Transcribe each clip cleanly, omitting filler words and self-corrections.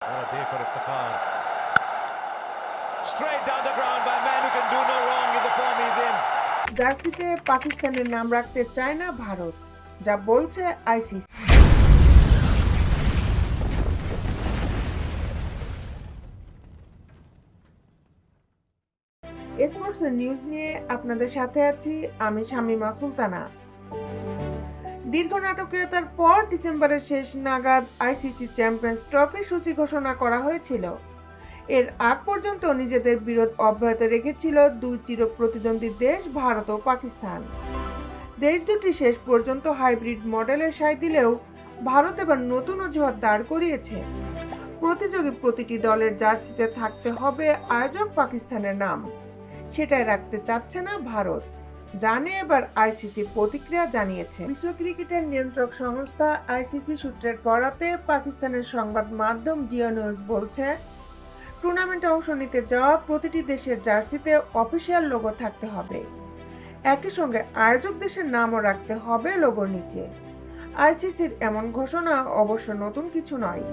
What a day for Iftikhar. Straight down the ground by a man who can do no wrong in the form he's in. জার্সিতে পাকিস্তানের নাম রাখতে চায় না ভারত, যা বলছে আইসিসি। স্পোর্টসের নিউজ নিয়ে আপনাদের সাথে আছি আমি শামিমা সুলতানা। দীর্ঘ নাটকীয়তার পর ডিসেম্বরের শেষ নাগাদ আইসিসি চ্যাম্পিয়ন্স ট্রফি সূচি ঘোষণা করা হয়েছিল। এর আগ পর্যন্ত নিজেদের বিরোধ অব্যাহত রেখেছিল দুই চির প্রতিদ্বন্দ্বী দেশ ভারত ও পাকিস্তান। দেশ দুটি শেষ পর্যন্ত হাইব্রিড মডেলের সায় দিলেও ভারত এবার নতুন অজুহাত দাঁড় করিয়েছে। প্রতিযোগী প্রতিটি দলের জার্সিতে থাকতে হবে আয়োজক পাকিস্তানের নাম, সেটাই রাখতে চাচ্ছে না ভারত, জানে এবার আইসিসি প্রতিক্রিয়া জানিয়েছে। বিশ্ব ক্রিকেটের নিয়ন্ত্রক সংস্থা আইসিসি সূত্রের বরাতে পাকিস্তানের সংবাদ মাধ্যম জিও নিউজ বলছে, টুর্নামেন্টে অংশ নিতে যাওয়া প্রতিটি দেশের জার্সিতে অফিসিয়াল লোগো থাকতে হবে। একই সঙ্গে আয়োজক দেশের নামও রাখতে হবে লোগোর নিচে। আইসিসির এমন ঘোষণা অবশ্য নতুন কিছু নয়।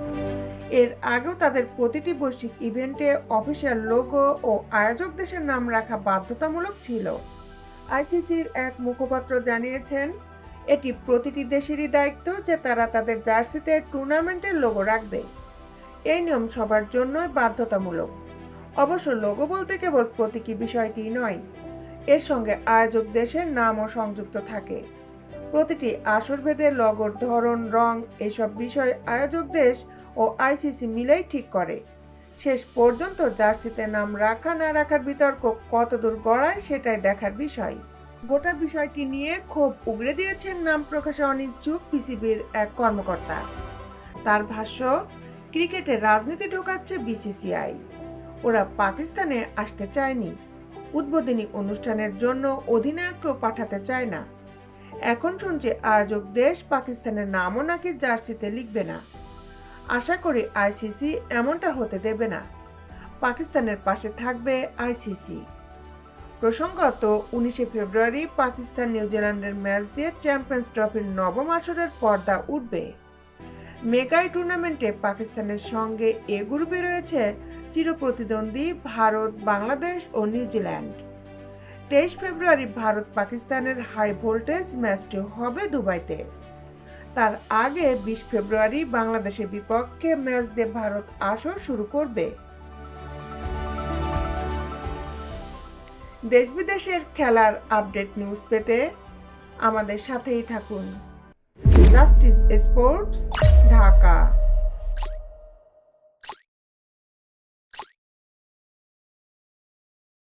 এর আগেও তাদের প্রতিটি বৈশ্বিক ইভেন্টে অফিসিয়াল লোগো ও আয়োজক দেশের নাম রাখা বাধ্যতামূলক ছিল। আইসিসির এক মুখপাত্র জানিয়েছেন, এটি প্রতিটি দেশেরই দায়িত্ব যে তারা তাদের জার্সিতে টুর্নামেন্টের লোগো রাখবে। এই নিয়ম সবার জন্যই বাধ্যতামূলক। অবশ্য লোগো বলতে কেবল প্রতীকী বিষয়টি নয়, এর সঙ্গে আয়োজক দেশের নামও সংযুক্ত থাকে। প্রতিটি আসরভেদে লোগোর ধরন, রং এসব বিষয় আয়োজক দেশ ও আইসিসি মিলেই ঠিক করে। শেষ পর্যন্ত জার্সিতে নাম রাখা না রাখার বিতর্ক কতদূর গড়ায় সেটাই দেখার বিষয়। গোটা বিষয়টি নিয়ে ক্ষোভ উগরে দিয়েছেন নাম প্রকাশে অনিচ্ছুক পিসিবির এক কর্মকর্তা। তার ভাষ্য, ক্রিকেটে রাজনীতি ঢোকাচ্ছে বিসিসিআই। ওরা পাকিস্তানে আসতে চায়নি, উদ্বোধনী অনুষ্ঠানের জন্য অধিনায়ককেও পাঠাতে চায় না। এখন শুনছে আয়োজক দেশ পাকিস্তানের নামও নাকি জার্সিতে লিখবে না। আশা করি আইসিসি এমনটা হতে দেবে না। পাকিস্তানের পাশে থাকবে আইসিসি। প্রসঙ্গত 19 ফেব্রুয়ারি পাকিস্তান নিউজিল্যান্ডের ম্যাচ দিয়ে চ্যাম্পিয়ন্স ট্রফির নবম আসরের পর্দা উঠবে। মেগাই টুর্নামেন্টে পাকিস্তানের সঙ্গে এ গ্রুপে রয়েছে চিরপ্রতিদ্বন্দ্বী ভারত, বাংলাদেশ ও নিউজিল্যান্ড। 23 ফেব্রুয়ারি ভারত পাকিস্তানের হাই ভোল্টেজ ম্যাচটি হবে দুবাইতে। তার আগে 20 ফেব্রুয়ারি বাংলাদেশের বিপক্ষে ম্যাচ দিয়ে ভারত আসর শুরু করবে। দেশ বিদেশের খেলার আপডেট নিউজ পেতে আমাদের সাথেই থাকুন। Justice sports, Dhaka.